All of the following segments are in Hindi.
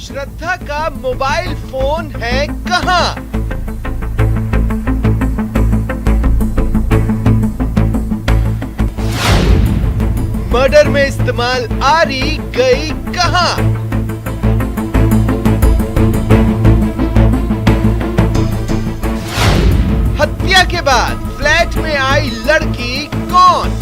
श्रद्धा का मोबाइल फोन है कहाँ? मर्डर में इस्तेमाल आरी गई कहाँ? हत्या के बाद फ्लैट में आई लड़की कौन?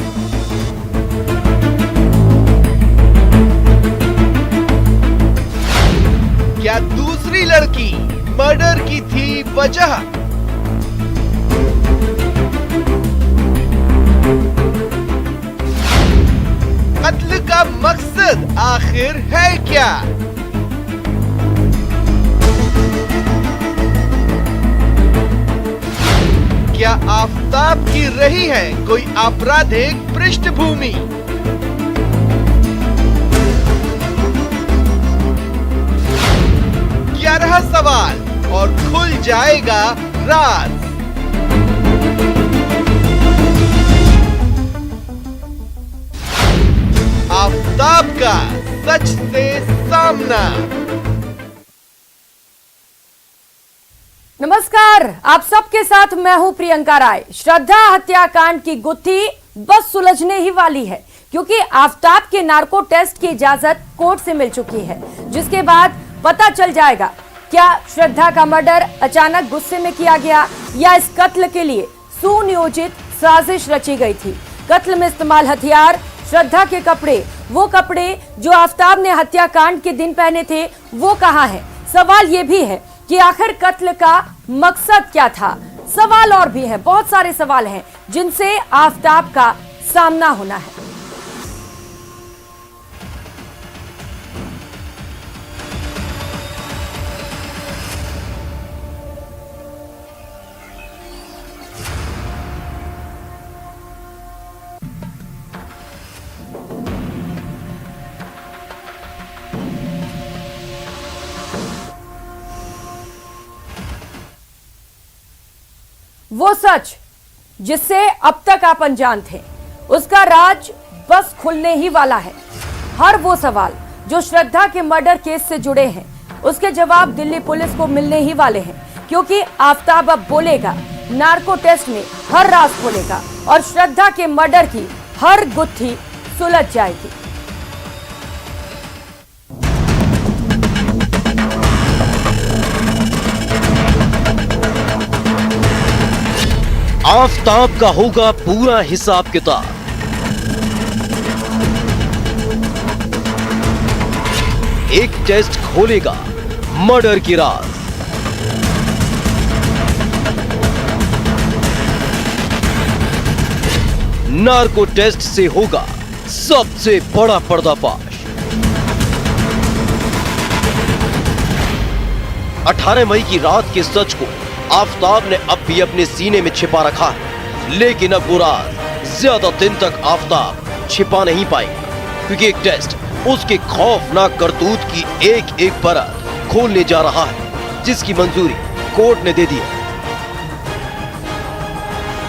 क्या दूसरी लड़की मर्डर की थी वजह? कत्ल का मकसद आखिर है क्या? क्या आफताब की रही है कोई आपराधिक पृष्ठभूमि? रहा सवाल और खुल जाएगा राज। आफताब का सच से सामना। नमस्कार, आप सबके साथ मैं हूं प्रियंका राय। श्रद्धा हत्याकांड की गुत्थी बस सुलझने ही वाली है, क्योंकि आफताब के नार्को टेस्ट की इजाजत कोर्ट से मिल चुकी है, जिसके बाद पता चल जाएगा क्या श्रद्धा का मर्डर अचानक गुस्से में किया गया या इस कत्ल के लिए सुनियोजित साजिश रची गई थी। कत्ल में इस्तेमाल हथियार, श्रद्धा के कपड़े, वो कपड़े जो आफताब ने हत्याकांड के दिन पहने थे, वो कहाँ हैं? सवाल ये भी है कि आखिर कत्ल का मकसद क्या था। सवाल और भी हैं, बहुत सारे सवाल हैं जिनसे आफताब का सामना होना है। वो सच जिससे अब तक आप अनजान थे, उसका राज बस खुलने ही वाला है। हर वो सवाल जो श्रद्धा के मर्डर केस से जुड़े हैं, उसके जवाब दिल्ली पुलिस को मिलने ही वाले हैं, क्योंकि आफताब अब बोलेगा, नार्को टेस्ट में हर राज खोलेगा और श्रद्धा के मर्डर की हर गुत्थी सुलझ जाएगी। आफताब का होगा पूरा हिसाब किताब। एक टेस्ट खोलेगा मर्डर की राज। नार्को टेस्ट से होगा सबसे बड़ा पर्दाफाश। 18 मई की रात के सच को आफताब ने अब भी अपने सीने में छिपा रखा है, लेकिन अब वो राज ज्यादा दिन तक आफताब छिपा नहीं पाएगा, क्योंकि एक टेस्ट उसके खौफनाक करतूत की एक एक परत खोलने जा रहा है, जिसकी मंजूरी कोर्ट ने दे दी है।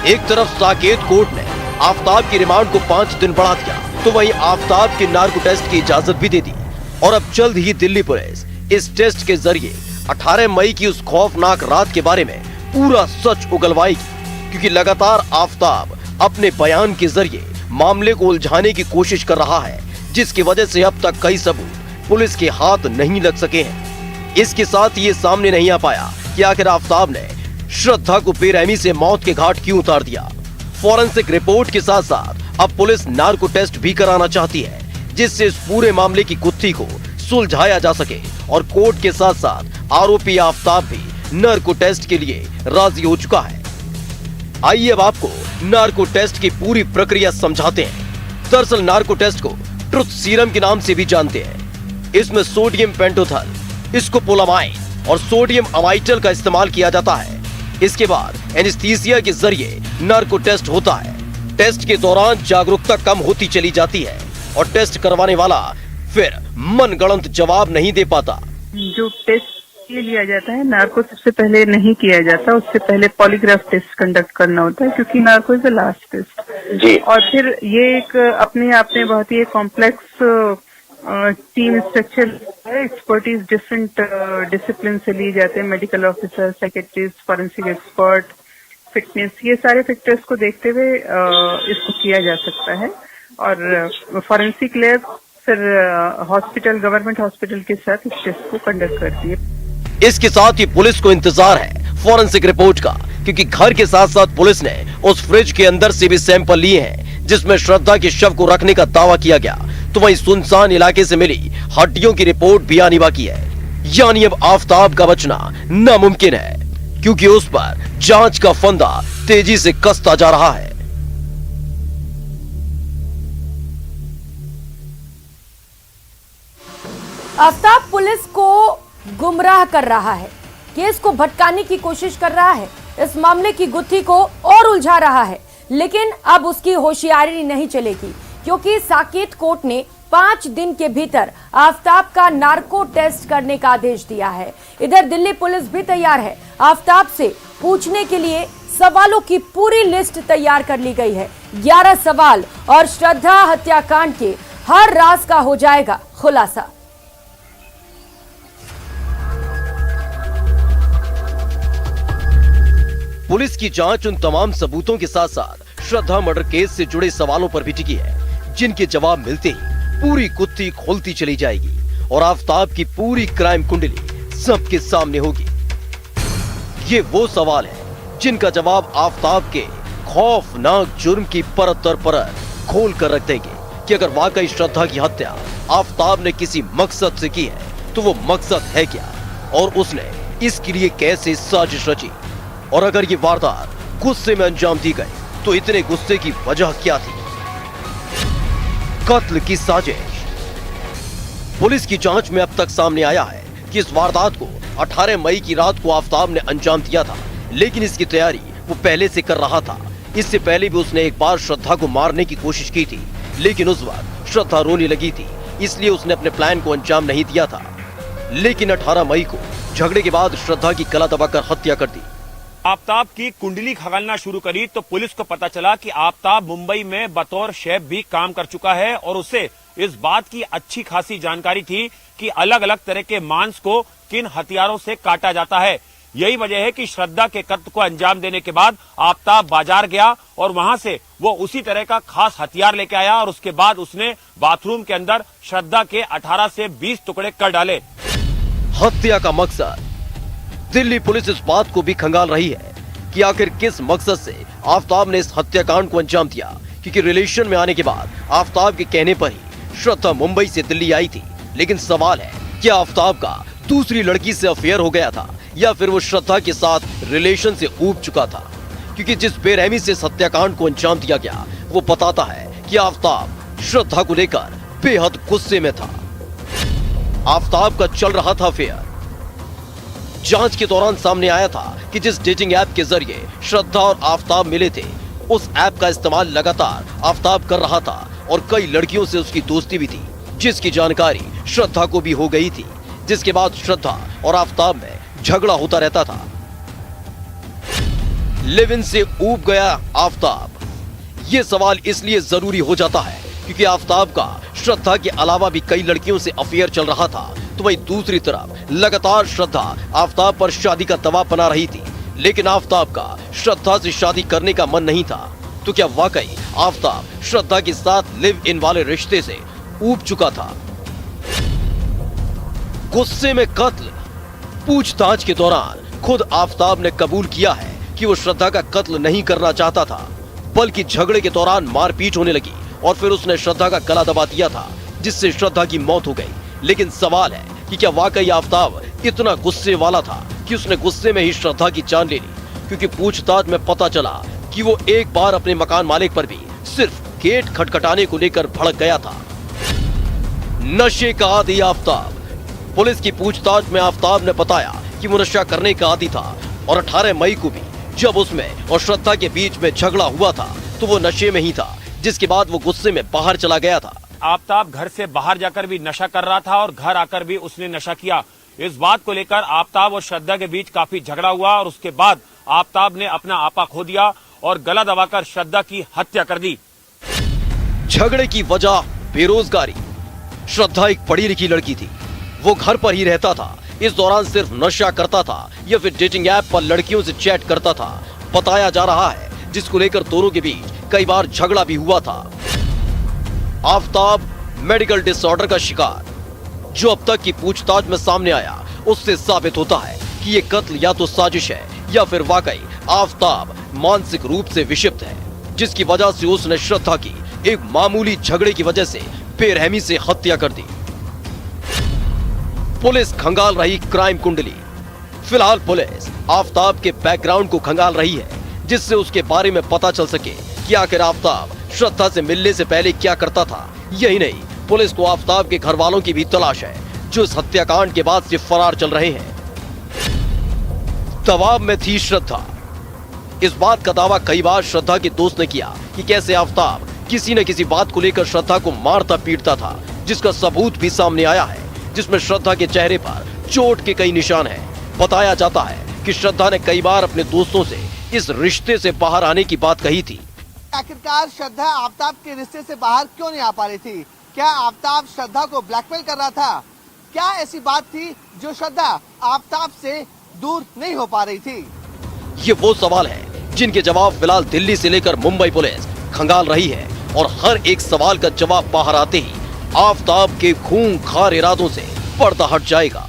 एक तरफ साकेत कोर्ट ने आफताब की रिमांड को 5 दिन बढ़ा दिया, तो वहीं आफताब के नार्को टेस्ट की इजाजत भी दे दी और अब जल्द ही दिल्ली पुलिस इस टेस्ट के जरिए 18 मई की उस खौफनाक रात के बारे में पूरा सच उगलवाएगी, क्योंकि लगातार आफताब अपने बयान के जरिए मामले को उलझाने की कोशिश कर रहा है, जिसकी वजह से अब तक कई सबूत पुलिस के हाथ नहीं लग सके हैं। इसके साथ ये सामने नहीं आ पाया कि आखिर आफताब ने श्रद्धा को बेरहमी से मौत के घाट क्यों उतार दिया। फॉरेंसिक रिपोर्ट के साथ साथ अब पुलिस नार्को टेस्ट भी कराना चाहती है, जिससे इस पूरे मामले की गुत्थी को सुलझाया जा सके और कोर्ट के साथ साथ आरोपी आफताब भी नार्को टेस्ट के लिए राजी हो चुका है। आइए अब आपको नार्को टेस्ट की पूरी प्रक्रिया समझाते हैं। दरअसल नार्को टेस्ट को ट्रुथ सीरम के नाम से भी जानते हैं। इसमें सोडियम पेंटोथल, स्कोपोलामाइन और सोडियम अमाइटल का इस्तेमाल किया जाता है। इसके बाद एनेस्थीसिया के जरिए नार्को टेस्ट होता है। टेस्ट के दौरान जागरूकता कम होती चली जाती है और टेस्ट करवाने वाला फिर मनगढ़ंत जवाब नहीं दे पाता। जो टेस्ट ये लिया जाता है, नार्को सबसे पहले नहीं किया जाता, उससे पहले पॉलीग्राफ टेस्ट कंडक्ट करना होता है, क्योंकि narco is the last test जी। और फिर ये एक अपने आप में बहुत ही complex team structure expertise different discipline से लिए जाते हैं, medical officer, psychiatrist, forensic expert, fitness, ये सारे फैक्टर्स को देखते हुए इसको किया जा सकता है। और फॉरेंसिक लैब फिर हॉस्पिटल, गवर्नमेंट हॉस्पिटल के साथ इस टेस्ट को कंडक्ट करती है। इसके साथ ही पुलिस को इंतजार है फॉरेंसिक रिपोर्ट का, क्योंकि घर के साथ साथ पुलिस ने उस फ्रिज के अंदर से भी सैंपल लिए हैं जिसमें श्रद्धा के शव को रखने का दावा किया गया। तो वहीं सुनसान इलाके से मिली हड्डियों की रिपोर्ट भी आनी बाकी है। यानी अब आफताब का बचना नामुमकिन है, क्योंकि उस पर जांच का फंदा तेजी से कसता जा रहा है। आफताब पुलिस को गुमराह कर रहा है, केस को भटकाने की कोशिश कर रहा है, इस मामले की गुत्थी को और उलझा रहा है। लेकिन अब उसकी होशियारी नहीं चलेगी, क्योंकि साकेत कोर्ट ने 5 दिन के भीतर आफताब का नार्को टेस्ट करने का आदेश दिया है। इधर दिल्ली पुलिस भी तैयार है। आफताब से पूछने के लिए सवालों की पूरी लिस्ट तैयार कर ली गई है। 11 सवाल और श्रद्धा हत्याकांड के हर राज का हो जाएगा खुलासा। पुलिस की जांच उन तमाम सबूतों के साथ साथ श्रद्धा मर्डर केस से जुड़े सवालों पर भी टिकी है, जिनके जवाब मिलते ही पूरी गुत्थी खोलती चली जाएगी और आफताब की पूरी क्राइम कुंडली सबके सामने होगी। ये वो सवाल है जिनका जवाब आफताब के खौफनाक जुर्म की परत दर परत खोल कर रख देंगे कि अगर वाकई श्रद्धा की हत्या आफताब ने किसी मकसद से की है तो वो मकसद है क्या, और उसने इसके लिए कैसे साजिश रची, और अगर ये वारदात गुस्से में अंजाम दी गई तो इतने गुस्से की वजह क्या थी। कत्ल की साजिश। पुलिस की जांच में अब तक सामने आया है कि इस वारदात को 18 मई की रात को आफताब ने अंजाम दिया था, लेकिन इसकी तैयारी वो पहले से कर रहा था। इससे पहले भी उसने एक बार श्रद्धा को मारने की कोशिश की थी, लेकिन उस वक्त श्रद्धा रोने लगी थी, इसलिए उसने अपने प्लान को अंजाम नहीं दिया था। लेकिन 18 मई को झगड़े के बाद श्रद्धा की गला दबाकर हत्या कर दी। आफताब की कुंडली खंगालना शुरू करी तो पुलिस को पता चला कि आफताब मुंबई में बतौर शेफ भी काम कर चुका है और उसे इस बात की अच्छी खासी जानकारी थी कि अलग अलग तरह के मांस को किन हथियारों से काटा जाता है। यही वजह है कि श्रद्धा के कत्ल को अंजाम देने के बाद आफताब बाजार गया और वहां से वो उसी तरह का खास हथियार लेके आया और उसके बाद उसने बाथरूम के अंदर श्रद्धा के 18 से 20 टुकड़े कर डाले। हत्या का मकसद। दिल्ली पुलिस इस बात को भी खंगाल रही है कि आखिर किस मकसद से आफताब ने इस हत्याकांड को अंजाम दिया, क्योंकि रिलेशन में आने के बाद आफताब के कहने पर ही श्रद्धा मुंबई से दिल्ली आई थी। लेकिन सवाल है कि आफताब का दूसरी लड़की से अफेयर हो गया था या फिर वो श्रद्धा के साथ रिलेशन से ऊब चुका था, क्योंकि जिस बेरहमी से इस हत्याकांड को अंजाम दिया गया वो बताता है कि आफताब श्रद्धा को लेकर बेहद गुस्से में था। आफताब का चल रहा था अफेयर। जांच के दौरान सामने आया था कि जिस डेटिंग ऐप के जरिए श्रद्धा और आफताब मिले थे, उस ऐप का इस्तेमाल लगातार आफताब कर रहा था और कई लड़कियों से उसकी दोस्ती भी थी, जिसकी जानकारी श्रद्धा को भी हो गई थी, जिसके बाद श्रद्धा और आफताब में झगड़ा होता रहता था। लिव इन से ऊब गया आफताब। ये सवाल इसलिए जरूरी हो जाता है क्योंकि आफताब का श्रद्धा के अलावा भी कई लड़कियों से अफेयर चल रहा था, तो वहीं दूसरी तरफ लगातार श्रद्धा आफताब पर शादी का दबाव बना रही थी। लेकिन आफताब का श्रद्धा से शादी करने का मन नहीं था। तो क्या वाकई आफताब श्रद्धा के साथ लिव इन वाले रिश्ते से ऊब चुका था? गुस्से में कत्ल। पूछताछ के दौरान खुद आफताब ने कबूल किया है कि वो श्रद्धा का कत्ल नहीं करना चाहता था, बल्कि झगड़े के दौरान मारपीट होने लगी और फिर उसने श्रद्धा का गला दबा दिया था, जिससे श्रद्धा की मौत हो गई। लेकिन सवाल है कि क्या वाकई आफताब इतना गुस्से वाला था कि उसने गुस्से में ही श्रद्धा की जान ले ली? क्योंकि पूछताछ में पता चला कि वो एक बार अपने मकान मालिक पर भी सिर्फ गेट खटखटाने को लेकर भड़क गया था। नशे का आदी आफताब। पुलिस की पूछताछ में आफताब ने बताया कि वो नशा करने का आदी था और 18 मई को भी जब उसमें और श्रद्धा के बीच में झगड़ा हुआ था तो वो नशे में ही था, जिसके बाद वो गुस्से में बाहर चला गया था। आफताब घर से बाहर जाकर भी नशा कर रहा था और घर आकर भी उसने नशा किया। इस बात को लेकर आफताब और श्रद्धा के बीच काफी झगड़ा हुआ और उसके बाद आफताब ने अपना आपा खो दिया और गला दबाकर श्रद्धा की हत्या कर दी। झगड़े की वजह बेरोजगारी। श्रद्धा एक पढ़ी लिखी लड़की थी। वो घर पर ही रहता था। इस दौरान सिर्फ नशा करता था या फिर डेटिंग ऐप पर लड़कियों से चैट करता था, बताया जा रहा है, जिसको लेकर दोनों के बीच कई बार झगड़ा भी हुआ था। आफताब मेडिकल डिसऑर्डर का शिकार, जो अब तक की पूछताछ में सामने आया, उससे साबित होता है कि ये कत्ल या तो साजिश है या फिर वाकई आफताब मानसिक रूप से विक्षिप्त है, जिसकी वजह से उसने श्रद्धा की एक मामूली झगड़े की वजह से बेरहमी से हत्या कर दी। पुलिस खंगाल रही क्राइम कुंडली। फिलहाल पुलिस आफताब के बैकग्राउंड को खंगाल रही है, जिससे उसके बारे में पता चल सके कि आखिर आफताब श्रद्धा से मिलने से पहले क्या करता था। यही नहीं, पुलिस को आफताब के घर वालों की भी तलाश है, जो इस हत्याकांड के बाद से फरार चल रहे हैं। दबाव में थी श्रद्धा। इस बात का दावा कई बार श्रद्धा के दोस्त ने किया कि कैसे आफताब किसी न किसी बात को लेकर श्रद्धा को मारता पीटता था, जिसका सबूत भी सामने आया है, जिसमें श्रद्धा के चेहरे पर चोट के कई निशान हैं। बताया जाता है कि श्रद्धा ने कई बार अपने दोस्तों से इस रिश्ते से बाहर आने की बात कही थी। आखिरकार श्रद्धा आफताब के रिश्ते से बाहर क्यों नहीं आ पा रही थी? क्या आफताब श्रद्धा को ब्लैकमेल कर रहा था? क्या ऐसी बात थी जो श्रद्धा आफताब से दूर नहीं हो पा रही थी? ये वो सवाल है जिनके जवाब फिलहाल दिल्ली से लेकर मुंबई पुलिस खंगाल रही है, और हर एक सवाल का जवाब बाहर आते ही आफताब के खूंखार इरादों से पर्दा हट जाएगा।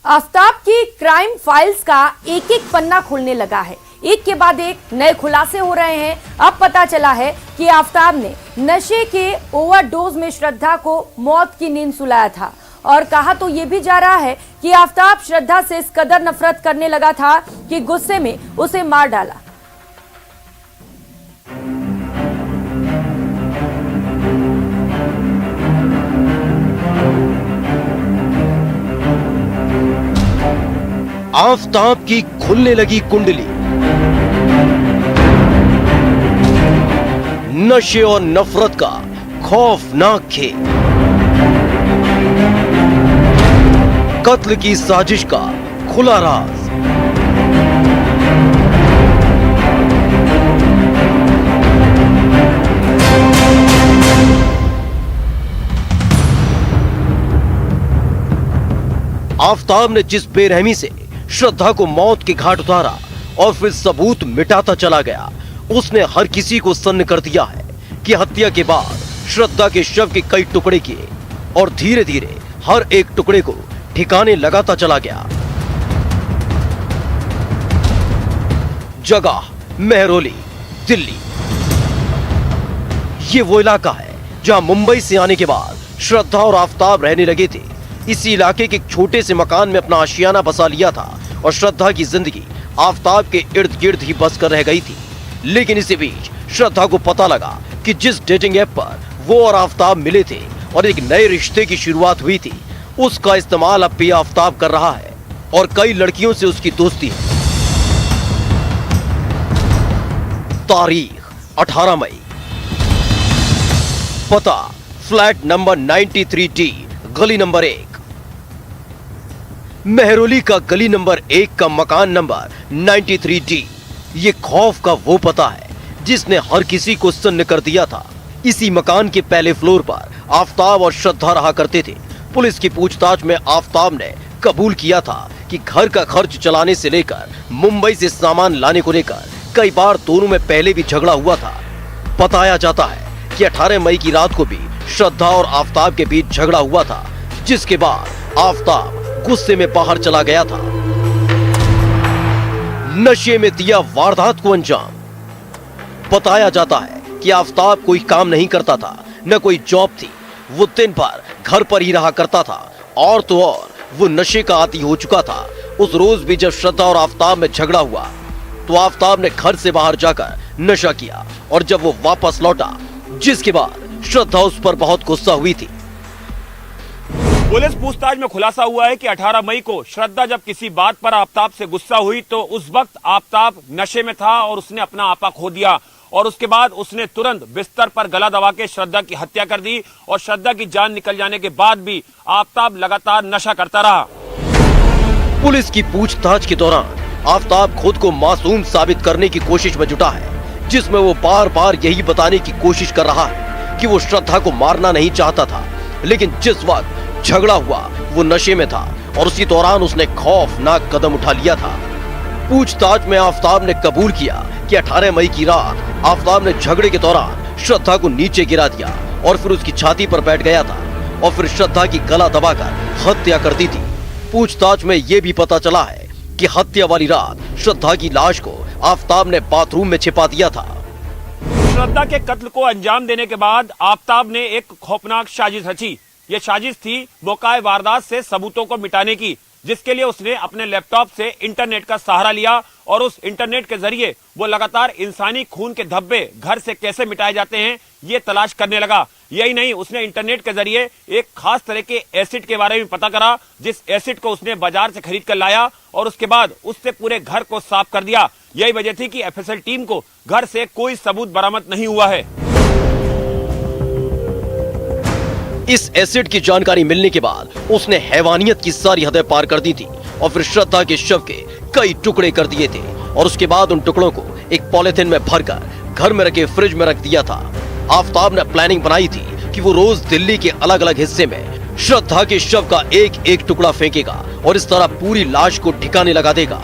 आफताब की क्राइम फाइल्स का एक एक पन्ना खुलने लगा है। एक के बाद एक नए खुलासे हो रहे हैं। अब पता चला है कि आफताब ने नशे के ओवरडोज में श्रद्धा को मौत की नींद सुलाया था, और कहा तो ये भी जा रहा है कि आफताब श्रद्धा से इस कदर नफरत करने लगा था कि गुस्से में उसे मार डाला। आफताब की खुलने लगी कुंडली। नशे और नफरत का खौफनाक खेल, कत्ल की साजिश का खुला राज। आफताब ने जिस बेरहमी से श्रद्धा को मौत के घाट उतारा और फिर सबूत मिटाता चला गया, उसने हर किसी को सन्न कर दिया है कि हत्या के बाद श्रद्धा के शव के कई टुकड़े किए और धीरे धीरे हर एक टुकड़े को ठिकाने लगाता चला गया। जगह मेहरौली, दिल्ली। ये वो इलाका है जहां मुंबई से आने के बाद श्रद्धा और आफताब रहने लगे थे। इसी इलाके के एक छोटे से मकान में अपना आशियाना बसा लिया था और श्रद्धा की जिंदगी आफताब के इर्द गिर्द ही बस कर रह गई थी। लेकिन इसी बीच श्रद्धा को पता लगा कि जिस डेटिंग ऐप पर वो और आफताब मिले थे और एक नए रिश्ते की शुरुआत हुई थी, उसका इस्तेमाल अब भी आफताब कर रहा है और कई लड़कियों से उसकी दोस्ती है। तारीख 18 मई, पता फ्लैट नंबर 93D, गली नंबर 1। मेहरौली का गली नंबर 1 का मकान नंबर 93D। ये खौफ का वो पता है जिसने हर किसी को सन्न कर दिया था। इसी मकान के पहले फ्लोर पर आफताब और श्रद्धा रहा करते थे। पुलिस की पूछताछ में आफताब ने कबूल किया था कि घर का खर्च चलाने से लेकर मुंबई से सामान लाने को लेकर कई बार दोनों में पहले भी झगड़ा हुआ था। बताया जाता है कि 18 मई की रात को भी श्रद्धा और आफताब के बीच झगड़ा हुआ था, जिसके बाद आफताब गुस्से में बाहर चला गया था। नशे में दिया वारदात को अंजाम। बताया जाता है कि आफताब कोई काम नहीं करता था, न कोई जॉब थी। वो दिन भर घर पर ही रहा करता था और तो और वो नशे का आदी हो चुका था। उस रोज भी जब श्रद्धा और आफताब में झगड़ा हुआ तो आफताब ने घर से बाहर जाकर नशा किया और जब वो वापस लौटा, जिसके बाद श्रद्धा उस पर बहुत गुस्सा हुई थी। पुलिस पूछताछ में खुलासा हुआ है कि 18 मई को श्रद्धा जब किसी बात पर आफताब से गुस्सा हुई तो उस वक्त आफताब नशे में था और उसने अपना आपा खो दिया और उसके बाद उसने तुरंत बिस्तर पर गला दबा के श्रद्धा की हत्या कर दी और श्रद्धा की जान निकल जाने के बाद भी आफताब लगातार नशा करता रहा। पुलिस की पूछताछ के दौरान आफताब खुद को मासूम साबित करने की कोशिश में जुटा है। जिसमें वो बार बार यही बताने की कोशिश कर रहा है कि वो श्रद्धा को मारना नहीं चाहता था, लेकिन जिस वक्त झगड़ा हुआ वो नशे में था और उसी दौरान उसने खौफनाक कदम उठा लिया था। पूछताछ में आफताब ने कबूल किया कि 18 मई की रात आफताब ने झगड़े के दौरान श्रद्धा को नीचे गिरा दिया और फिर उसकी छाती पर बैठ गया था और फिर श्रद्धा की गला दबाकर हत्या कर दी थी। पूछताछ में ये भी पता चला है कि हत्या वाली रात श्रद्धा की लाश को आफताब ने बाथरूम में छिपा दिया था। श्रद्धा के कत्ल को अंजाम देने के बाद आफताब ने एक खौफनाक साजिश रची। ये साजिश थी मौकाए वारदात से सबूतों को मिटाने की, जिसके लिए उसने अपने लैपटॉप से इंटरनेट का सहारा लिया और उस इंटरनेट के जरिए वो लगातार इंसानी खून के धब्बे घर से कैसे मिटाए जाते हैं ये तलाश करने लगा। यही नहीं, उसने इंटरनेट के जरिए एक खास तरह के एसिड के बारे में पता करा, जिस एसिड को उसने बाजार से खरीद कर लाया और उसके बाद उससे पूरे घर को साफ कर दिया। यही वजह थी कि एफएसएल टीम को घर से कोई सबूत बरामद नहीं हुआ है। इस एसिड की जानकारी मिलने के बाद उसने हैवानियत की सारी हदें पार कर दी थी और फिर श्रद्धा के शव के कई टुकड़े कर दिए थे और उसके बाद उन टुकड़ों को एक पॉलिथीन में भरकर घर में रखे फ्रिज में रख दिया था। आफताब ने प्लानिंग बनाई थी कि वो रोज दिल्ली के अलग अलग हिस्से में श्रद्धा के शव का एक एक टुकड़ा फेंकेगा और इस तरह पूरी लाश को ठिकाने लगा देगा।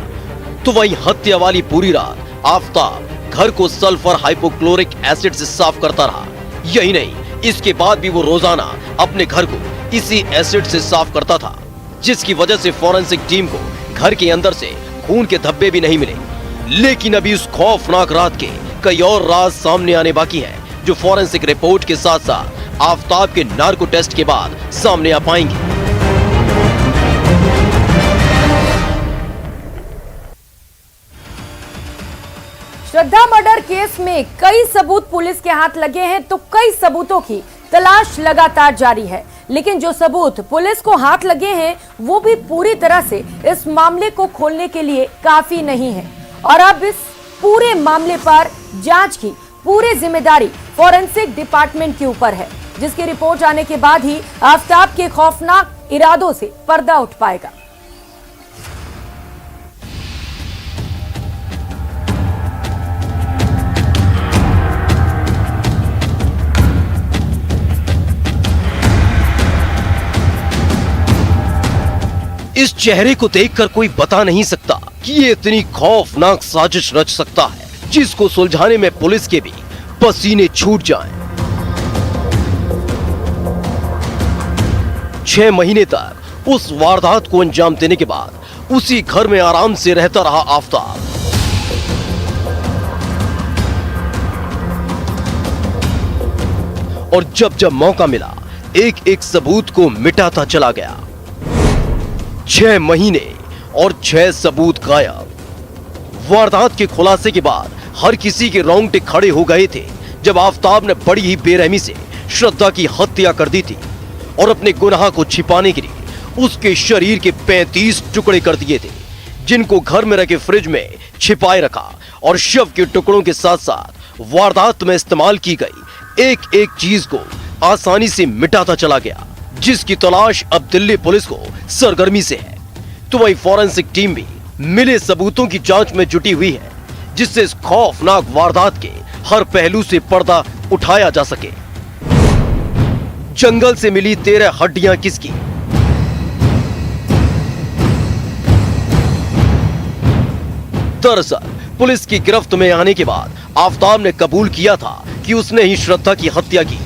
तो वहीं हत्या वाली पूरी रात आफताब घर को सल्फर हाइपोक्लोरिक एसिड से साफ करता रहा। यही नहीं, इसके बाद भी वो रोजाना अपने घर को इसी एसिड से साफ करता था, जिसकी वजह से फॉरेंसिक टीम को घर के अंदर से खून के धब्बे भी नहीं मिले। लेकिन अभी उस खौफनाक रात के कई और राज सामने आने बाकी हैं, जो फॉरेंसिक रिपोर्ट के साथ साथ आफताब के नार्को टेस्ट के बाद सामने आ पाएंगे। श्रद्धा मर्डर केस में कई सबूत पुलिस के हाथ लगे हैं, तो कई सबूतों की तलाश लगातार जारी है। लेकिन जो सबूत पुलिस को हाथ लगे हैं वो भी पूरी तरह से इस मामले को खोलने के लिए काफी नहीं है और अब इस पूरे मामले पर जांच की पूरी जिम्मेदारी फॉरेंसिक डिपार्टमेंट के ऊपर है, जिसकी रिपोर्ट आने के बाद ही आफताब के खौफनाक इरादों से पर्दा उठ पाएगा। इस चेहरे को देखकर कोई बता नहीं सकता कि ये इतनी खौफनाक साजिश रच सकता है, जिसको सुलझाने में पुलिस के भी पसीने छूट जाएं। 6 महीने तक उस वारदात को अंजाम देने के बाद उसी घर में आराम से रहता रहा आफताब। और जब जब मौका मिला एक एक सबूत को मिटाता चला गया। 6 महीने और 6 सबूत गायब। वारदात के खुलासे के बाद हर किसी के रोंगटे खड़े हो गए थे जब आफताब ने बड़ी ही बेरहमी से श्रद्धा की हत्या कर दी थी और अपने गुनाह को छिपाने के लिए उसके शरीर के 35 टुकड़े कर दिए थे, जिनको घर में रखे फ्रिज में छिपाए रखा और शव के टुकड़ों के साथ साथ वारदात में इस्तेमाल की गई एक एक चीज को आसानी से मिटाता चला गया, जिसकी तलाश अब दिल्ली पुलिस को सरगर्मी से है। तो वही फॉरेंसिक टीम भी मिले सबूतों की जांच में जुटी हुई है, जिससे इस खौफनाक वारदात के हर पहलू से पर्दा उठाया जा सके। जंगल से मिली 13 हड्डियां किसकी? दरअसल पुलिस की गिरफ्त में आने के बाद आफताब ने कबूल किया था कि उसने ही श्रद्धा की हत्या की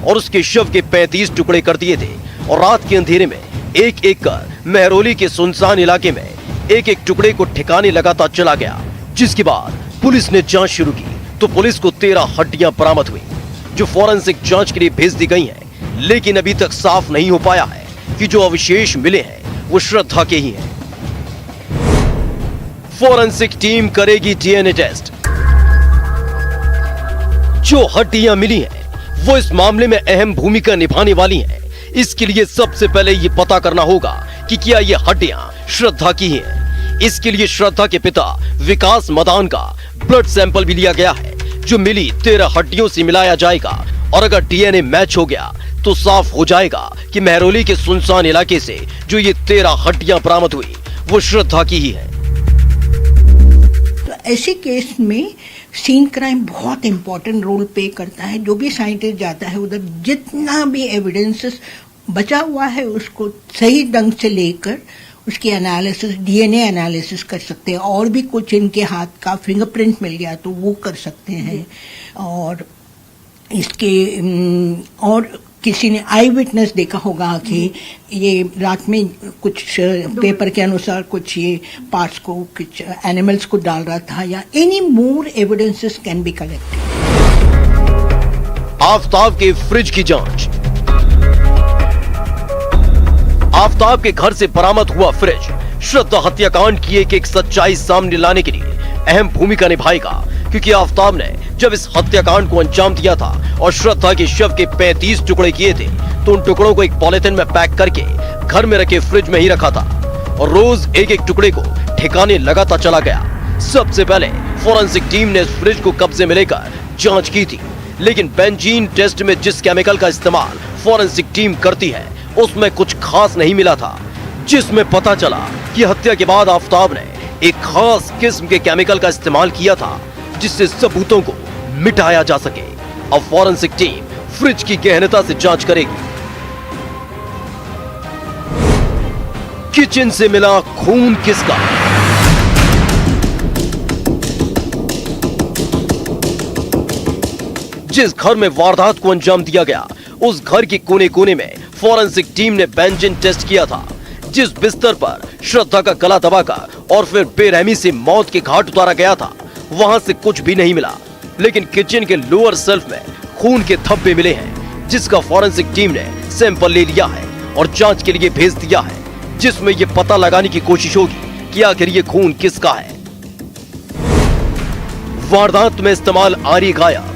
और उसके शव के 35 टुकड़े कर दिए थे और रात के अंधेरे में एक एक कर मेहरौली के सुनसान इलाके में एक एक टुकड़े को ठिकाने लगाता चला गया। जिसके बाद पुलिस ने जांच शुरू की तो पुलिस को 13 हड्डियां बरामद हुई, जो फॉरेंसिक जांच के लिए भेज दी गई हैं। लेकिन अभी तक साफ नहीं हो पाया है कि जो अवशेष मिले हैं वो श्रद्धा के ही हैं। फॉरेंसिक टीम करेगी डीएनए टेस्ट। जो हड्डियां मिली हैं वो इस मामले में अहम भूमिका निभाने वाली हैं। इसके लिए सबसे पहले ये पता करना होगा कि क्या ये हड्डियां श्रद्धा की हैं। इसके लिए श्रद्धा के पिता विकास मदान का ब्लड सैंपल भी लिया गया है, जो मिली 13 हड्डियों से मिलाया जाएगा और अगर डीएनए मैच हो गया तो साफ हो जाएगा कि मेहरौली के सुनसान इलाके से जो ये 13 हड्डियां बरामद हुई वो श्रद्धा की ही है। तो ऐसे केस में सीन क्राइम बहुत इम्पोर्टेंट रोल प्ले करता है। जो भी साइंटिस्ट जाता है उधर, जितना भी एविडेंसेस बचा हुआ है उसको सही ढंग से लेकर उसकी एनालिसिस, डीएनए एनालिसिस कर सकते हैं। और भी कुछ इनके हाथ का फिंगरप्रिंट मिल गया तो वो कर सकते हैं। और इसके और किसी ने आई विटनेस देखा होगा कि ये रात में कुछ पेपर के अनुसार कुछ ये पार्ट्स को, कुछ एनिमल्स को डाल रहा था, या any more evidences can be collected. Aftab के फ्रिज की जांच। आफताब के घर से बरामद हुआ फ्रिज श्रद्धा हत्याकांड की एक सच्चाई सामने लाने के लिए अहम भूमिका निभाएगा, क्योंकि आफताब ने जब इस हत्याकांड को अंजाम दिया था और श्रद्धा के शव के 35 टुकड़े किए थे तो उन टुकड़ों को एक पॉलिथीन में पैक करके घर में रखे फ्रिज में ही रखा था और रोज एक एक टुकड़े को ठिकाने लगाता चला गया। सबसे पहले फोरेंसिक टीम ने इस फ्रिज को कब्जे में लेकर जांच की थी, लेकिन बेंजीन टेस्ट में जिस केमिकल का इस्तेमाल फोरेंसिक टीम करती है उसमें कुछ खास नहीं मिला था, जिसमें पता चला कि हत्या के बाद आफताब ने एक खास किस्म के केमिकल का इस्तेमाल किया था जिससे सबूतों को मिटाया जा सके। अब फोरेंसिक टीम फ्रिज की गहनता से जांच करेगी। किचन से मिला खून किसका? जिस घर में वारदात को अंजाम दिया गया उस घर के कोने कोने में फोरेंसिक टीम ने बेंजीन टेस्ट किया था। जिस बिस्तर पर श्रद्धा का गला दबाकर और फिर बेरहमी से मौत के घाट उतारा गया था वहां से कुछ भी नहीं मिला, लेकिन किचन के लोअर शेल्फ में खून के धब्बे मिले हैं, जिसका फोरेंसिक टीम ने सैंपल ले लिया है और जांच के लिए भेज दिया है, जिसमें यह पता लगाने की कोशिश होगी कि आखिर ये खून किसका है। वारदात में इस्तेमाल आरी गायब।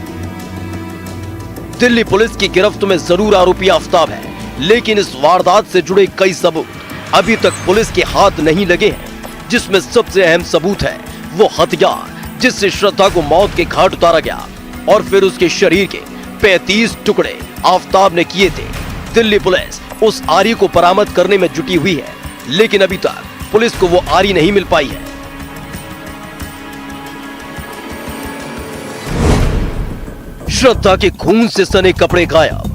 दिल्ली पुलिस की गिरफ्त में जरूर आरोपी आफताब है, लेकिन इस वारदात से जुड़े कई सबूत अभी तक पुलिस के हाथ नहीं लगे हैं, जिसमें सबसे अहम सबूत है वो हथियार जिससे श्रद्धा को मौत के घाट उतारा गया और फिर उसके शरीर के 35 टुकड़े आफताब ने किए थे। दिल्ली पुलिस उस आरी को बरामद करने में जुटी हुई है, लेकिन अभी तक पुलिस को वो आरी नहीं मिल पाई है। श्रद्धा के खून से सने कपड़े गायब।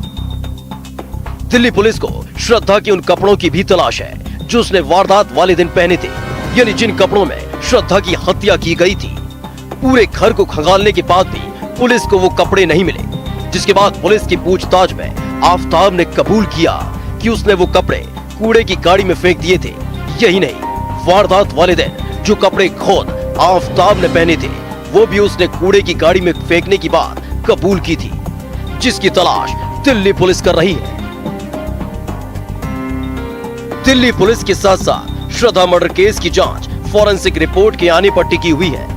दिल्ली पुलिस को श्रद्धा के उन कपड़ों की भी तलाश है जो उसने वारदात वाले दिन पहने थे, यानी जिन कपड़ों में श्रद्धा की हत्या की गई थी। पूरे घर को खंगालने के बाद भी पुलिस को वो कपड़े नहीं मिले, जिसके बाद पुलिस की पूछताछ में आफताब ने कबूल किया कि उसने वो कपड़े कूड़े की गाड़ी में फेंक दिए थे। यही नहीं, वारदात वाले दिन जो कपड़े खुद आफताब ने पहने थे वो भी उसने कूड़े की गाड़ी में फेंकने की बात कबूल की थी, जिसकी तलाश दिल्ली पुलिस कर रही है। दिल्ली पुलिस के साथ साथ श्रद्धा मर्डर केस की जांच फोरेंसिक रिपोर्ट के आने पर टिकी हुई है,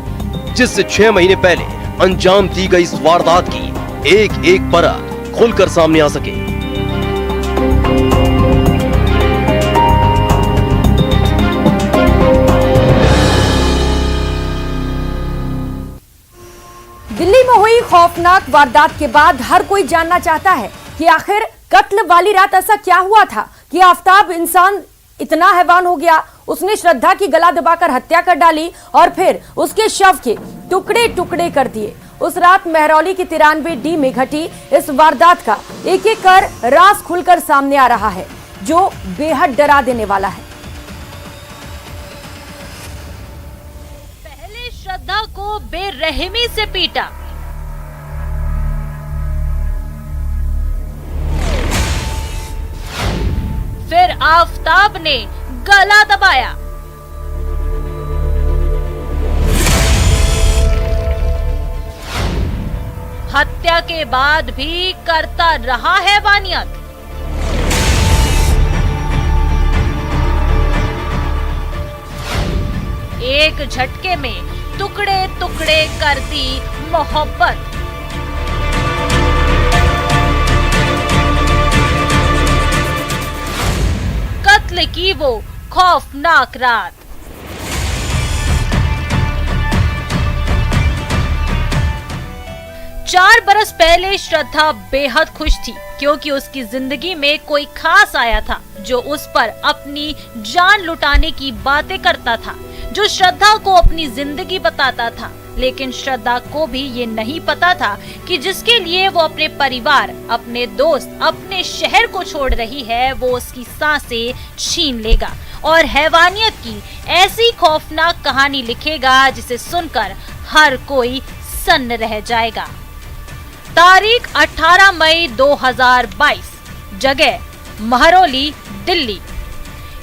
जिससे 6 महीने पहले अंजाम दी गई इस वारदात की एक एक परत खुलकर सामने आ सके। दिल्ली में हुई खौफनाक वारदात के बाद हर कोई जानना चाहता है कि आखिर कत्ल वाली रात ऐसा क्या हुआ था कि आफताब इंसान इतना हैवान हो गया। उसने श्रद्धा की गला दबाकर हत्या कर डाली और फिर उसके शव के टुकड़े टुकड़े कर दिए। उस रात महरौली की 93D में घटी इस वारदात का एक एक कर राज खुलकर सामने आ रहा है, जो बेहद डरा देने वाला है। पहले श्रद्धा को बेरहमी से पीटा, फिर आफताब ने गला दबाया। हत्या के बाद भी करता रहा हैवानियत। एक झटके में टुकड़े टुकड़े कर दी मोहब्बत। कत्ल की वो खौफनाक रात। चार बरस पहले श्रद्धा बेहद खुश थी, क्योंकि उसकी जिंदगी में कोई खास आया था जो उस पर अपनी जान लुटाने की बातें करता था, जो श्रद्धा को अपनी जिंदगी बताता था, लेकिन श्रद्धा को भी ये नहीं पता था कि जिसके लिए वो अपने परिवार, अपने दोस्त, अपने शहर को छोड़ रही है, वो उसकी सांसें छीन लेगा और हैवानियत की ऐसी खौफनाक कहानी लिखेगा जिसे सुनकर हर कोई सन्न रह जाएगा। तारीख 18 मई 2022, जगह महरौली, दिल्ली।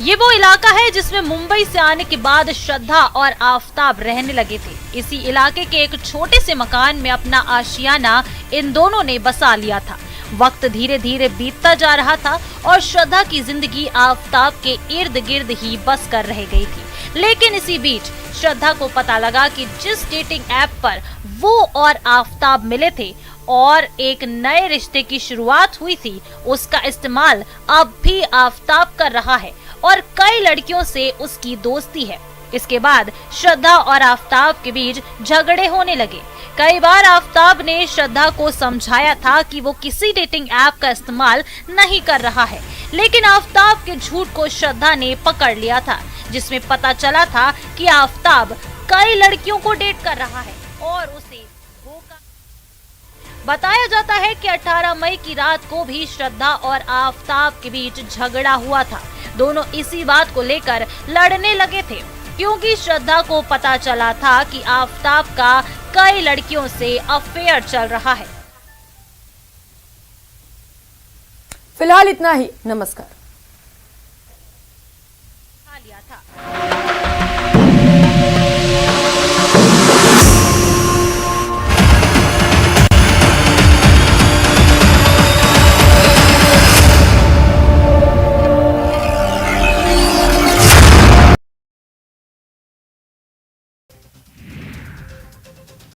ये वो इलाका है जिसमें मुंबई से आने के बाद श्रद्धा और आफताब रहने लगे थे। इसी इलाके के एक छोटे से मकान में अपना आशियाना इन दोनों ने बसा लिया था। वक्त धीरे धीरे बीतता जा रहा था और श्रद्धा की जिंदगी आफताब के इर्द गिर्द ही बस कर रह गई थी। लेकिन इसी बीच श्रद्धा को पता लगा कि जिस डेटिंग ऐप पर वो और आफताब मिले थे और एक नए रिश्ते की शुरुआत हुई थी, उसका इस्तेमाल अब भी आफताब कर रहा है और कई लड़कियों से उसकी दोस्ती है। इसके बाद श्रद्धा और आफताब के बीच झगड़े होने लगे। कई बार आफताब ने श्रद्धा को समझाया था कि वो किसी डेटिंग ऐप का इस्तेमाल नहीं कर रहा है, लेकिन आफताब के झूठ को श्रद्धा ने पकड़ लिया था, जिसमें पता चला था कि आफताब कई लड़कियों को डेट कर रहा है और उसे धोखा। बताया जाता है कि 18 मई की रात को भी श्रद्धा और आफताब के बीच झगड़ा हुआ था। दोनों इसी बात को लेकर लड़ने लगे थे, क्योंकि श्रद्धा को पता चला था कि आफताब का कई लड़कियों से अफेयर चल रहा है। फिलहाल इतना ही, नमस्कार। लिया था।